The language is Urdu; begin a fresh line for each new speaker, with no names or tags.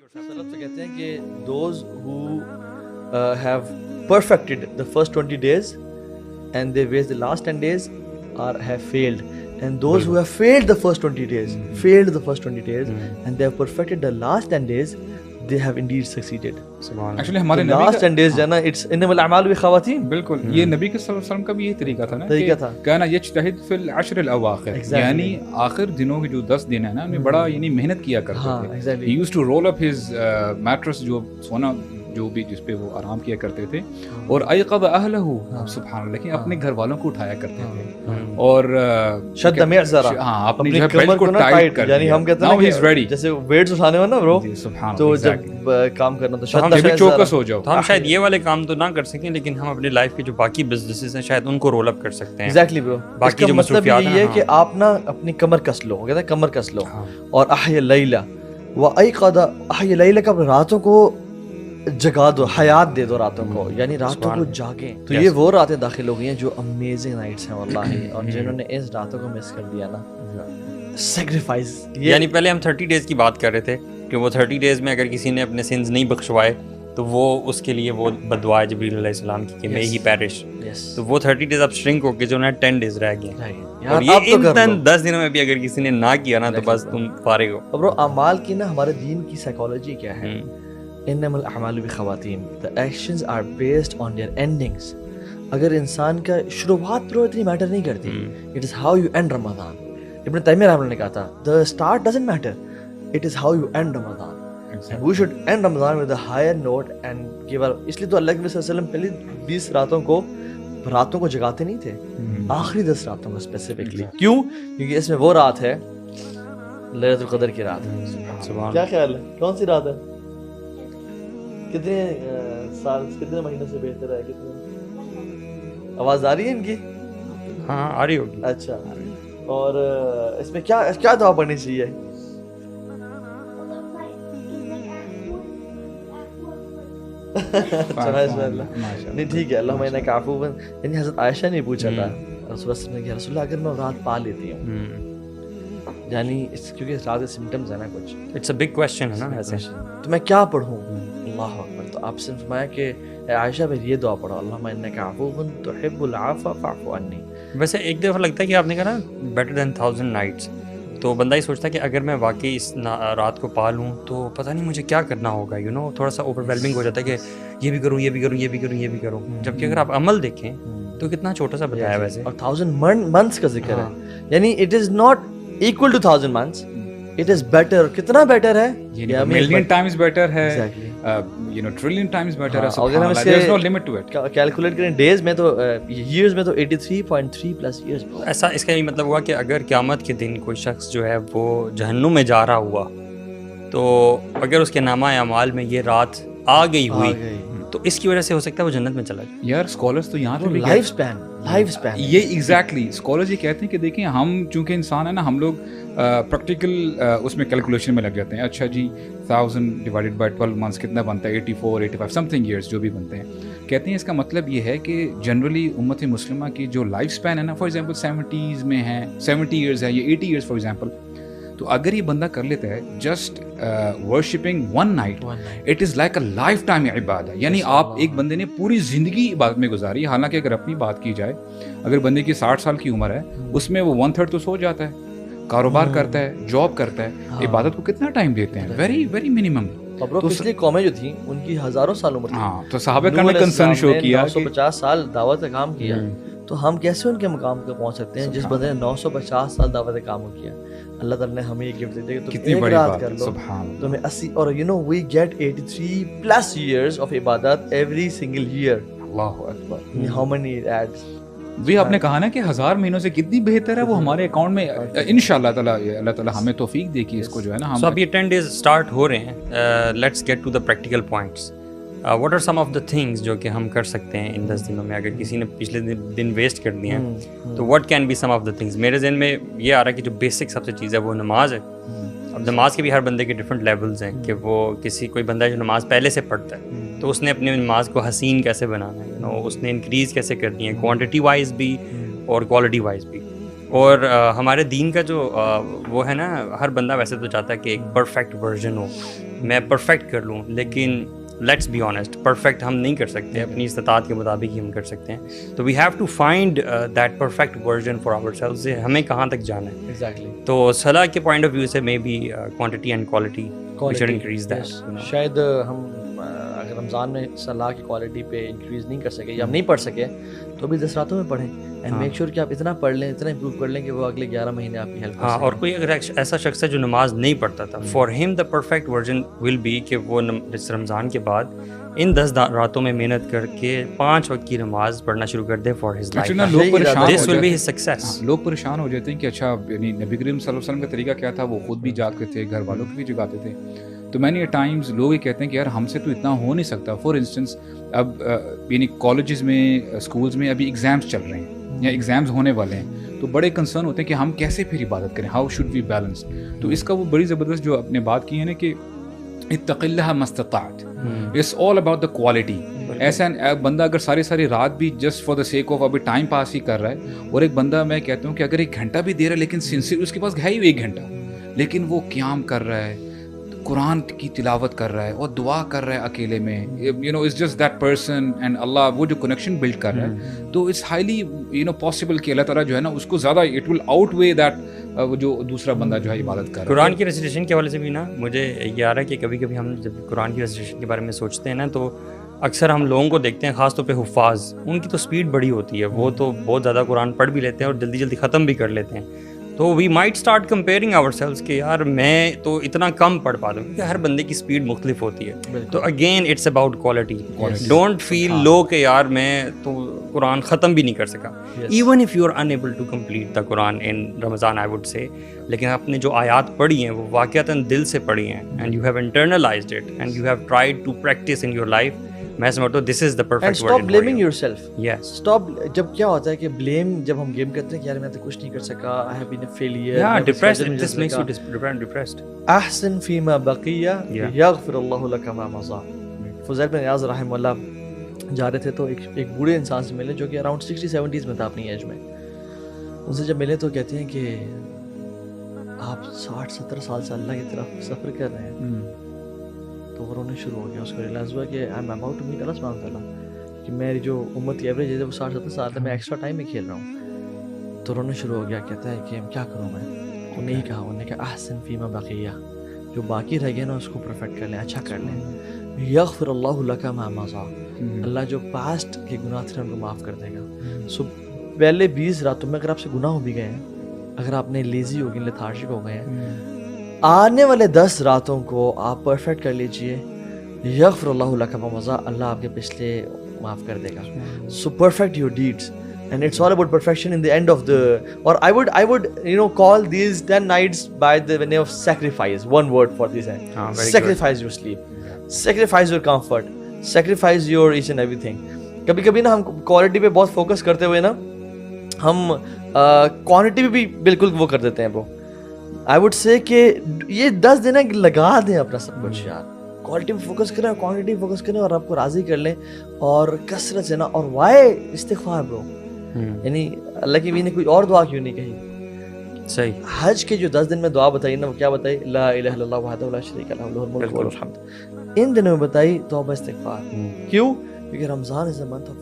سلف تو کہتے ہیں کہ those who have perfected the first 20 days and they waste the last 10 days have failed, and those who have failed the first 20 days and they have perfected the last 10 days, they have indeed succeeded.
Actually ہمارے نبی
last 10 days جو ہے نا it's انما الاعمال بالخواتیم.
بالکل یہ نبی کے صلی اللہ علیہ وسلم کا بھی یہی طریقہ تھا نا،
طریقہ تھا
کہنا یجتہد فی العشر الاواخر، یعنی آخر دنوں کے جو 10 دن ہیں نا ان میں بڑا یعنی محنت کیا کرتے تھے. He used to roll up his mattress, جو سونا جو بھی جس پہ وہ آرام کیا کرتے تھے، اور ایقظ اہلہ، سبحان اللہ، لیکن اپنے گھر والوں کو اٹھایا کرتے تھے اور
شد معذرہ،
ہاں اپنی جو ہے بیلٹ کو ٹائٹ کر،
یعنی ہم کہتے ہیں کہ جیسے ویٹس اٹھانے ہو نا برو، تو جب کام کرنا تو
شد میں چوکس ہو جاؤ.
تو ہم شاید یہ والے کام تو نہ کر سکیں، لیکن ہم اپنی لائف کے جو باقی بزنسز ہیں شاید ان کو رول اپ کر سکتے ہیں.
ایگزیکٹلی برو.
باقی جو
مصروفیات یہ ہے کہ آپ نا اپنی کمر کس لو، کہتے ہیں کمر کس لو، اور احیا اللیل و ایقظ، احیا اللیل کا راتوں کو جگا دو، حیات دے دو راتوں کو، یعنی راتوں کو جاگیں. تو یہ وہ راتیں داخل ہو گئی ہیں جو امیزنگ نائٹس ہیں واللہ، اور جنہوں نے اس راتوں کو مس کر دیا نا، سیکریفائز.
یعنی پہلے ہم 30 ڈیز کی بات کر رہے تھے کہ وہ 30 ڈیز میں اگر کسی نے اپنے سنز نہیں بخشوائے تو وہ اس کے لیے وہ بدعا ہے جبریل علیہ السلام کی کہ میں ہی پیرش. تو وہ 30 ڈیز اب شرنک ہو کے جو نا 10 ڈیز رہ گئے، اور یہ ان 10 دنوں میں بھی اگر کسی نے نہ کیا نا تو بس تم فارغ ہو.
برو اعمال کی نا ہمارے دین کی سائیکالوجی کیا ہے؟ انما الاعمال بخواتیم، the actions are based on their endings. اگر انسان کا شروعات تو اتنی میٹر نہیں کرتی، it is how you end رمضان. ابن تیمیہ رحمہ اللہ نے کہا تھا the start doesn't matter, it is how you end Ramzan. And we should end Ramzan with a higher note and give our، اس لیے تو اللہ کے نبی صلی اللہ علیہ وسلم پہلی 20 راتوں کو جگاتے نہیں تھے، آخری 10 راتوں کو اسپیسیفکلی. کیوں؟ کیونکہ اس میں وہ رات ہے لیلۃ القدر کی رات ہے. کیا خیال ہے کون سی رات ہے؟ کتنے سال، کتنے مہینے سے بہتر ہے؟ کتنے آواز آ رہی ہے ان کی؟
ہاں آ رہی ہوگی.
اچھا، اور اس میں کیا دعا پڑھنی چاہیے؟ نہیں ٹھیک ہے، اللہم انک عفو. یعنی حضرت عائشہ نے پوچھا تھا رسول اللہ صلی اللہ علیہ وسلم نے کہ رسول اللہ اگر میں رات پا لیتی ہوں، یعنی کیونکہ رات کے سمٹمز ہیں نا کچھ،
اٹس اے بگ کوسچن ہے نا ایسے،
تو میں کیا پڑھوں؟ اللہ اکبر. تو آپ سے فرمایا کہ اے عائشہ پھر یہ دعا پڑھو، اللہم انک عفو تحب العفو فاعف عنی.
ویسے ایک دفعہ لگتا ہے کہ آپ نے کہا نا بیٹر دین 1000 نائٹس، تو بندہ ہی سوچتا ہے کہ اگر میں واقعی اس رات کو پا لوں تو پتہ نہیں مجھے کیا کرنا ہوگا، یو نو، تھوڑا سا اوور ویلمنگ ہو جاتا ہے کہ یہ بھی کروں، یہ بھی کروں، یہ بھی کروں، یہ بھی کروں. جبکہ اگر آپ عمل دیکھیں تو کتنا چھوٹا سا بتایا ویسے،
اور 1000 منتھس کا ذکر ہے، یعنی it is not equal to 1000 months, it is better. کتنا بیٹر ہے؟
ملین ٹائمز بیٹر ہے، you know trillion times better ہے.
اگر ہم
there is no limit to it.
Calculate کریں ڈیز میں تو ایئرز میں تو 83.3 پلس ایئرز.
ایسا اس کا یہ مطلب ہوا کہ اگر قیامت کے دن کوئی شخص جو ہے وہ جہنم میں جا رہا ہوا تو اگر اس کے نامہ اعمال میں یہ رات آ گئی ہوئی تو اس کی وجہ سے ہو سکتا ہے وہ جنت میں چلا جائے.
یار اسکالرس تو یہاں پہ
لائف سپین
یہ ایگزیکٹلی اسکالرز یہ کہتے ہیں کہ دیکھیں ہم چونکہ انسان ہے نا، ہم لوگ پریکٹیکل اس میں کیلکولیشن میں لگ جاتے ہیں. اچھا جی 1000 ڈیوائڈیڈ بائی 12 منتھس کتنا بنتا ہے؟ 84 85 سم تھنگ ایئرس جو بھی بنتے ہیں. کہتے ہیں اس کا مطلب یہ ہے کہ جنرلی امت مسلمہ کی جو لائف سپین ہے نا، فار ایگزامپل 70s میں ہے، 70 ایئرز ہے یا 80 ایئرس فار ایگزامپل، تو اگر یہ بندہ کر لیتا ہے just worshipping one night, it is like a life time عبادت. یعنی آپ ایک بندے نے پوری زندگی عبادت میں گزاری. حالانکہ اگر اپنی بات کی جائے، اگر بندے کی 60 سال کی عمر ہے اس میں وہ 1/3 تو سو جاتا ہے، کاروبار کرتا ہے، جاب کرتا ہے، عبادت کو کتنا ٹائم دیتے ہیں؟ Very very minimum.
تو پچھلی قومیں جو تھیں ان کی ہزاروں سال عمر تھی.
ہاں، تو صحابہ کرام نے کنسرن شو کیا
950 سال دعوت کا کام کیا، تو ہم کیسے ان کے مقام پہ پہنچ سکتے ہیں جس بندے نے 950 سال دعوت کا کام کیا؟ اللہ تعالیٰ نے ہمیں یہ گفٹ دی کہ تم ایک رات کر لو تمہیں 80، اور you know we get 83 plus years of عبادت ایوری سنگل ایئر.
اللہ اکبر.
ہاؤ مینی ایڈز
بھی آپ نے کہا نا کہ 1000 مہینوں سے کتنی بہتر ہے وہ ہمارے اکاؤنٹ میں انشاءاللہ تعالی. اللہ تعالیٰ ہمیں توفیق دے کہ اس کو جو ہے نا ہم.
اب یہ 10 ڈیز اسٹارٹ ہو رہے ہیں. Let's get to the practical points. What are some of the things جو کہ ہم کر سکتے ہیں ان 10 دنوں میں؟ اگر کسی نے پچھلے دن ویسٹ کر دیے ہیں تو what can be some of the things? میرے ذہن میں یہ آ رہا ہے کہ جو بیسک سب سے چیز ہے وہ نماز ہے. اب نماز کے بھی ہر بندے کے ڈفرینٹ لیولز ہیں کہ وہ کوئی بندہ جو نماز پہلے سے پڑھتا ہے تو اس نے اپنی نماز کو حسین کیسے بنانا ہے، یو نو، اس نے انکریز کیسے کرنی ہے، کوانٹٹی وائز بھی اور کوالٹی وائز بھی. اور ہمارے دین کا جو وہ ہے نا، ہر بندہ ویسے تو چاہتا ہے کہ ایک پرفیکٹ ورژن ہو میں پرفیکٹ کر لوں, لیکن لیٹس بی آنیسٹ پرفیکٹ ہم نہیں کر سکتے, اپنی استطاعت کے مطابق ہی ہم کر سکتے ہیں. تو we have to find that perfect version for our selves, ہمیں کہاں تک جانا ہے.
ایگزیکٹلی.
تو صلاح کے پوائنٹ آف ویو سے maybe quantity and quality we should increase that.
شاید ہم اگر رمضان میں صلاح کی کوالٹی پہ انکریز نہیں کر سکے یا ہم نہیں پڑھ سکے تو بھی 10 راتوں میں پڑھیں, اینڈ میک شیور کہ آپ اتنا پڑھ لیں, اتنا امپروو کر لیں کہ وہ اگلے 11 مہینے آپ کی ہیلپ کر
ہاں.
سکیں.
اور کوئی اگر ایسا شخص ہے جو نماز نہیں پڑھتا تھا, for him the perfect version will be کہ وہ رمضان کے بعد ان 10 راتوں میں محنت کر کے 5 وقت کی نماز پڑھنا شروع کر دے فار ہز لائف.
لوگ پریشان ہو جاتے ہیں کہ اچھا یعنی نبی کریم صلی اللہ علیہ وسلم کا طریقہ کیا تھا, وہ خود بھی جاگتے تھے, گھر والوں کو بھی جگاتے تھے. تو مینی ٹائمز لوگ یہ کہتے ہیں کہ یار ہم سے تو اتنا ہو نہیں سکتا. فار انسٹنس اب یعنی کالجز میں اسکولز میں ابھی ایگزامس چل رہے ہیں یا ایگزامز ہونے والے ہیں, تو بڑے کنسرن ہوتے ہیں کہ ہم کیسے پھر عبادت کریں, ہاؤ شوڈ وی بیلنس. تو اس کا وہ بڑی زبردست جو آپ نے بات کی ہے نا کہ اتق اللہ ما استطعت, it's all about the quality. ایسا بندہ اگر ساری رات بھی just for the sake of ابھی ٹائم پاس ہی کر رہا ہے, اور ایک بندہ میں کہتا ہوں کہ اگر 1 گھنٹہ بھی دے رہا ہے لیکن سنسیئر, اس کے پاس ہے ہی 1 گھنٹہ, لیکن وہ قیام کر رہا ہے, قرآن کی تلاوت کر رہا ہے اور دعا کر رہا ہے اکیلے میں, you know it's just that person and اللہ, وہ جو کنیکشن بلڈ کر رہا ہے, تو it's highly you know possible کہ اللہ تعالیٰ جو ہے نا اس کو زیادہ it will outweigh that وہ جو دوسرا بندہ جو ہے عبادت کر رہا ہے.
قرآن کی ریسیٹیشن کے حوالے سے بھی نا مجھے یہ آ رہا ہے کہ کبھی کبھی ہم جب قرآن کی ریسیٹیشن کے بارے میں سوچتے ہیں نا, تو اکثر ہم لوگوں کو دیکھتے ہیں, خاص طور پہ حفاظ, ان کی تو اسپیڈ بڑی ہوتی ہے, وہ تو بہت زیادہ قرآن پڑھ بھی لیتے ہیں اور جلدی جلدی ختم بھی کر لیتے ہیں. تو we might start comparing ourselves کہ یار میں تو اتنا کم پڑھ پا دوں, کیونکہ ہر بندے کی اسپیڈ مختلف ہوتی ہے. تو again it's about quality. Don't feel low کہ یار میں تو قرآن ختم بھی نہیں کر سکا, even if you are unable to complete the Quran in Ramadan I would say, لیکن آپ نے جو آیات پڑھی ہیں وہ واقعتاً دل سے پڑھی ہیں, and you have internalized it and you have tried to practice in your life. میں سمجھتا ہوں this is the perfect word.
Stop blaming yourself.
Yes,
stop. جب کیا ہوتا ہے کہ بلیم, جب ہم گیم کرتے ہیں کہ یار میں تو کچھ نہیں کر سکا, I have been a failure,
یا depressed, this makes you depressed.
احسن فیما بقیہ یغفر اللہ لک ما مضى. فضیل بن عیاض رحمہ اللہ جا رہے تھے تو ایک بوڑھے انسان سے ملے جو کہ اراؤنڈ 60-70s میں تھا اپنی ایج میں. ان سے جب ملے تو کہتے ہیں کہ آپ 60-70 سال سے اللہ کی طرف سفر کر رہے ہیں. تو وہ رونا شروع ہو گیا, اس کو ریئلائز ہوا کہ I am about to meet اللہ سبحانہ وتعالیٰ, کہ میری جو امت کی ایوریج ہے وہ 60-70 سال ہے, میں ایکسٹرا ٹائم میں کھیل رہا ہوں. تو رونا شروع ہو گیا, کہتا ہے کہ کیا کروں میں. انہوں نے یہی کہا, انہوں نے کہا احسن فیما بقیہ, جو باقی رہ گیا نا اس کو پرفیکٹ کر لیں, اچھا کر لیں. یغفر اللہ لک ما مضى, اللہ جو پاسٹ کے گناہ تھے ان کو معاف کر دے گا. سو پہلے 20 راتوں میں اگر آپ سے گناہ ہو بھی گئے ہیں, اگر آپ نے لیزی ہو گئے, لیتھارجک ہو گئے ہیں, آنے والے 10 راتوں کو آپ پرفیکٹ کر لیجئے. یغفر اللہ لک ما مضى, اللہ آپ کے پچھلے معاف کر دے گا. So perfect your deeds, and it's all about perfection in the end of the, or I would you know call these 10 nights by the name of sacrifice. One word for this end. Sacrifice your sleep, sacrifice your comfort, sacrifice your each and everything. کبھی کبھی نا ہم کوالٹی پہ بہت فوکس کرتے ہوئے نا ہم کوانٹٹی پہ بھی بالکل وہ کر دیتے ہیں. وہ I would say کہ یہ 10 دن لگا دیں اپنا سب کچھ یار, کوالٹی پہ فوکس کریں اور کوانٹٹی پہ فوکس کریں اور آپ کو راضی کر لیں, اور کثرت سے نا. اور وائے استغفار برو, یعنی اللہ کی بھی نے کوئی اور دعا کیوں نہیں کہی.
صحیح.
حج کے جو 10 دن میں دعا بتائی نا, وہ کیا بتائی؟ لا الہ الا اللہ وحدہ لا شریک لہ لہ الملک وله الحمد. ان دنوں میں بتائی توبہ استغفار. کیوں؟ کیونکہ رمضان از اے منتھ آف